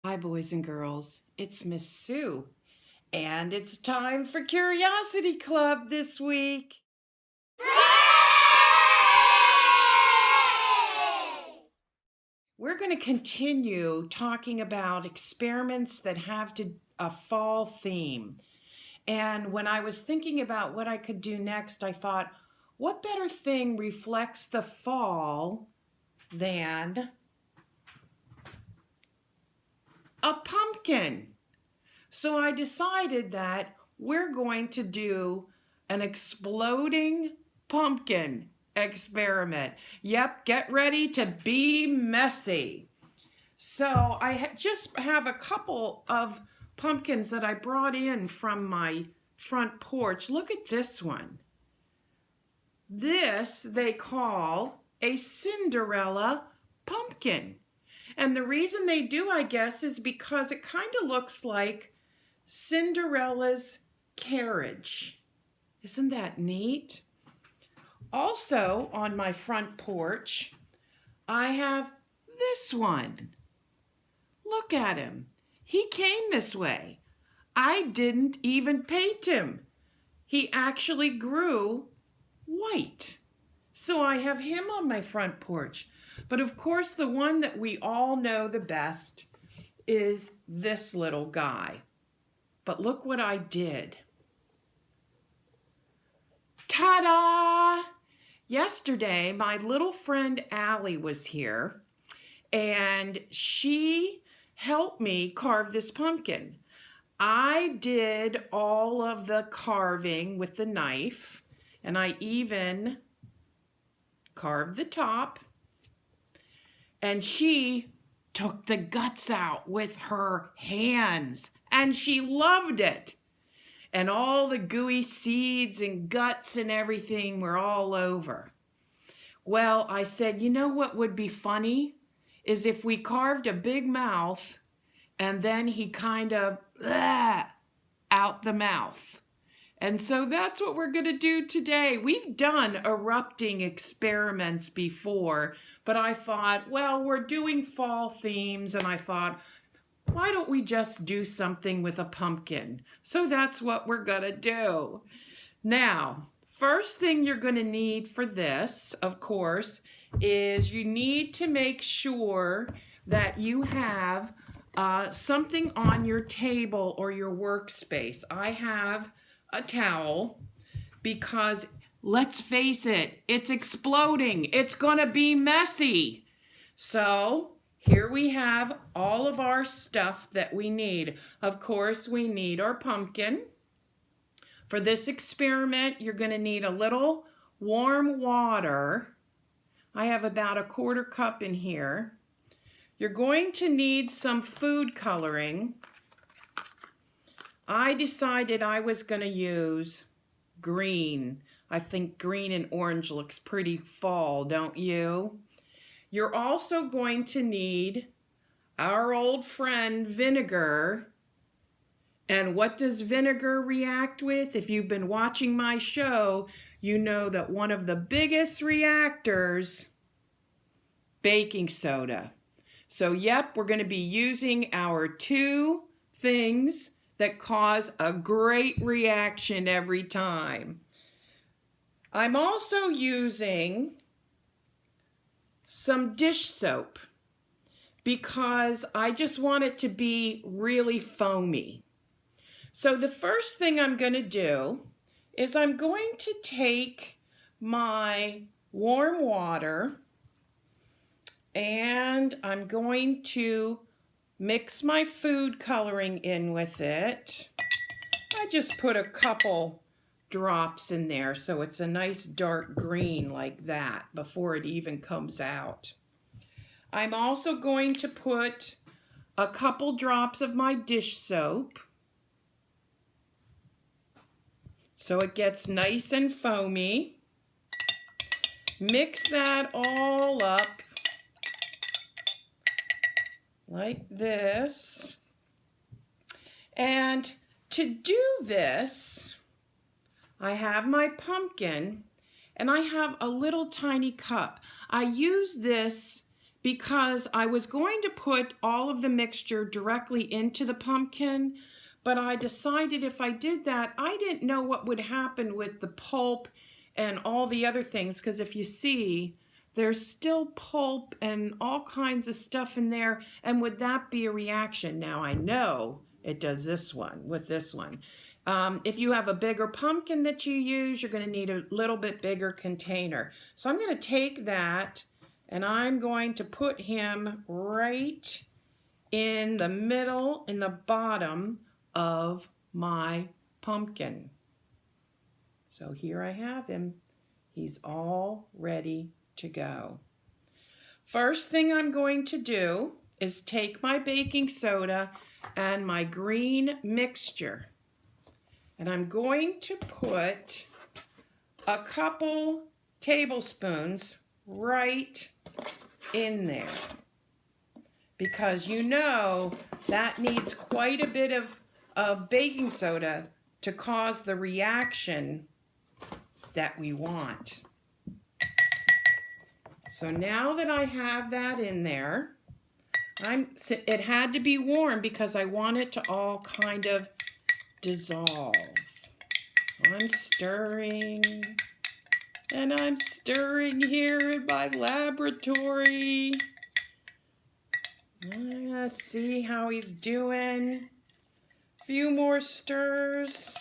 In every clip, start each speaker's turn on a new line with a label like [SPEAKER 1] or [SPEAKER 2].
[SPEAKER 1] Hi, boys and girls. It's Miss Sue, and it's time for Curiosity Club this week. We're going to continue talking about experiments that have a fall theme. And when I was thinking about what I could do next, I thought, what better thing reflects the fall than a pumpkin? So I decided that we're going to do an exploding pumpkin experiment. Yep, get ready to be messy. So I just have a couple of pumpkins that I brought in from my front porch. Look at this one. This they call a Cinderella pumpkin. And the reason they do, I guess, is because it kind of looks like Cinderella's carriage. Isn't that neat? Also, on my front porch, I have this one. Look at him. He came this way. I didn't even paint him. He actually grew white. So I have him on my front porch. But of course, the one that we all know the best is this little guy. But look what I did. Ta-da! Yesterday, my little friend Allie was here, and she helped me carve this pumpkin. I did all of the carving with the knife, and I even carved the top, and she took the guts out with her hands, and she loved it. And all the gooey seeds and guts and everything were all over. Well, I said, you know what would be funny? Is if we carved a big mouth and then he kind of out the mouth. And so that's what we're going to do today. We've done erupting experiments before, but I thought, well, we're doing fall themes, and I thought, why don't we just do something with a pumpkin? So that's what we're going to do. Now, first thing you're going to need for this, of course, is you need to make sure that you have something on your table or your workspace. I have a towel because, let's face it, it's exploding. It's going to be messy. So here we have all of our stuff that we need. Of course, we need our pumpkin. For this experiment, you're going to need a little warm water. I have about a quarter cup in here. You're going to need some food coloring. I decided I was going to use green. I think green and orange looks pretty fall, don't you? You're also going to need our old friend vinegar. And what does vinegar react with? If you've been watching my show, you know that one of the biggest reactors, baking soda. So yep, we're going to be using our two things that cause a great reaction every time. I'm also using some dish soap because I just want it to be really foamy. So the first thing I'm going to do is I'm going to take my warm water and I'm going to mix my food coloring in with it. I just put a couple drops in there so it's a nice dark green like that before it even comes out. I'm also going to put a couple drops of my dish soap so it gets nice and foamy. Mix that all up like this. And to do this, I have my pumpkin and I have a little tiny cup. I use this because I was going to put all of the mixture directly into the pumpkin, but I decided if I did that, I didn't know what would happen with the pulp and all the other things, because if you see, there's still pulp and all kinds of stuff in there, and would that be a reaction? Now I know it does this one with this one. If you have a bigger pumpkin that you use, you're going to need a little bit bigger container. So I'm going to take that and I'm going to put him right in the middle, in the bottom of my pumpkin. So here I have him. He's all ready to go. First thing I'm going to do is take my baking soda and my green mixture, and I'm going to put a couple tablespoons right in there, because you know that needs quite a bit of baking soda to cause the reaction that we want. So now that I have that in there, it had to be warm because I want it to all kind of dissolve. So I'm stirring, and I'm stirring here in my laboratory. Let's see how he's doing. A few more stirs,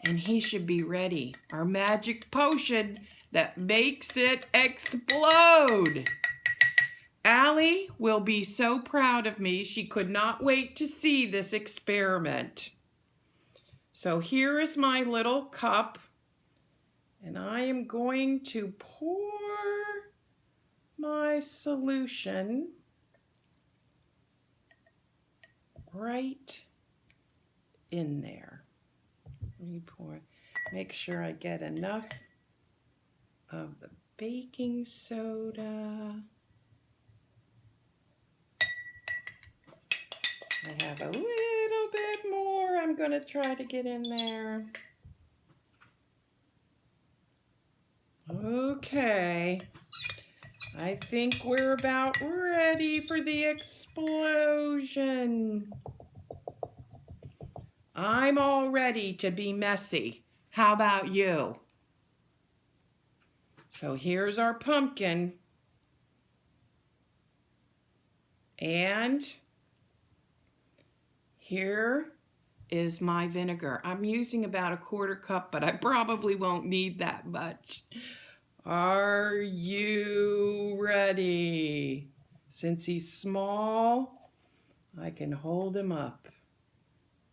[SPEAKER 1] and he should be ready. Our magic potion that makes it explode. Allie will be so proud of me. She could not wait to see this experiment. So here is my little cup, and I am going to pour my solution right in there. Let me pour, make sure I get enough of the baking soda. I have a little bit more I'm going to try to get in there. Okay, I think we're about ready for the explosion. I'm all ready to be messy. How about you? So here's our pumpkin. And here is my vinegar. I'm using about a quarter cup, but I probably won't need that much. Are you ready? Since he's small, I can hold him up.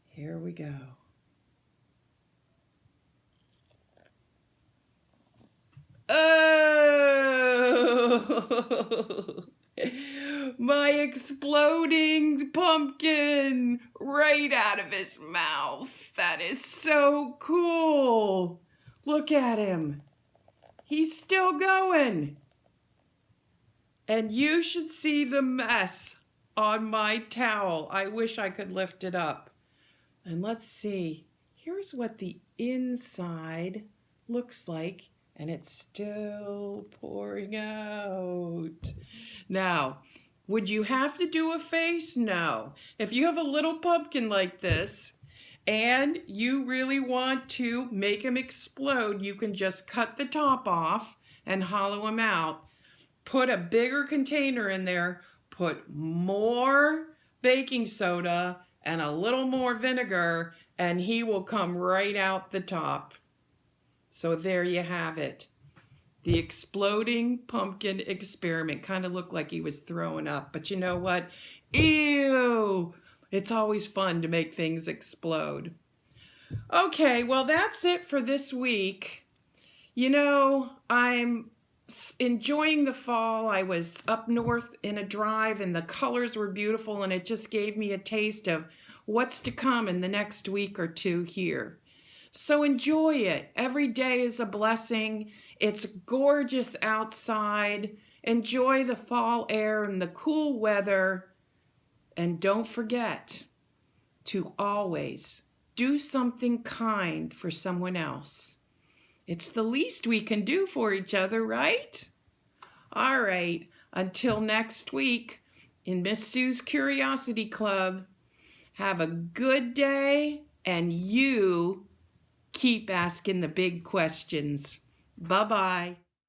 [SPEAKER 1] Here we go. Oh! My exploding pumpkin right out of his mouth. That is so cool. Look at him. He's still going. And you should see the mess on my towel. I wish I could lift it up. And let's see. Here's what the inside looks like. And it's still pouring out. Now, would you have to do a face? No. If you have a little pumpkin like this and you really want to make him explode, you can just cut the top off and hollow him out. Put a bigger container in there, put more baking soda and a little more vinegar, and he will come right out the top. So there you have it. The exploding pumpkin experiment. Kind of looked like he was throwing up, but you know what? Ew! It's always fun to make things explode. Okay, well that's it for this week. You know, I'm enjoying the fall. I was up north in a drive and the colors were beautiful, and it just gave me a taste of what's to come in the next week or two here. So enjoy it. Every day is a blessing. It's gorgeous outside. Enjoy the fall air and the cool weather. And don't forget to always do something kind for someone else. It's the least we can do for each other, right? All right. Until next week in Miss Sue's Curiosity Club, have a good day, and you keep asking the big questions. Bye-bye.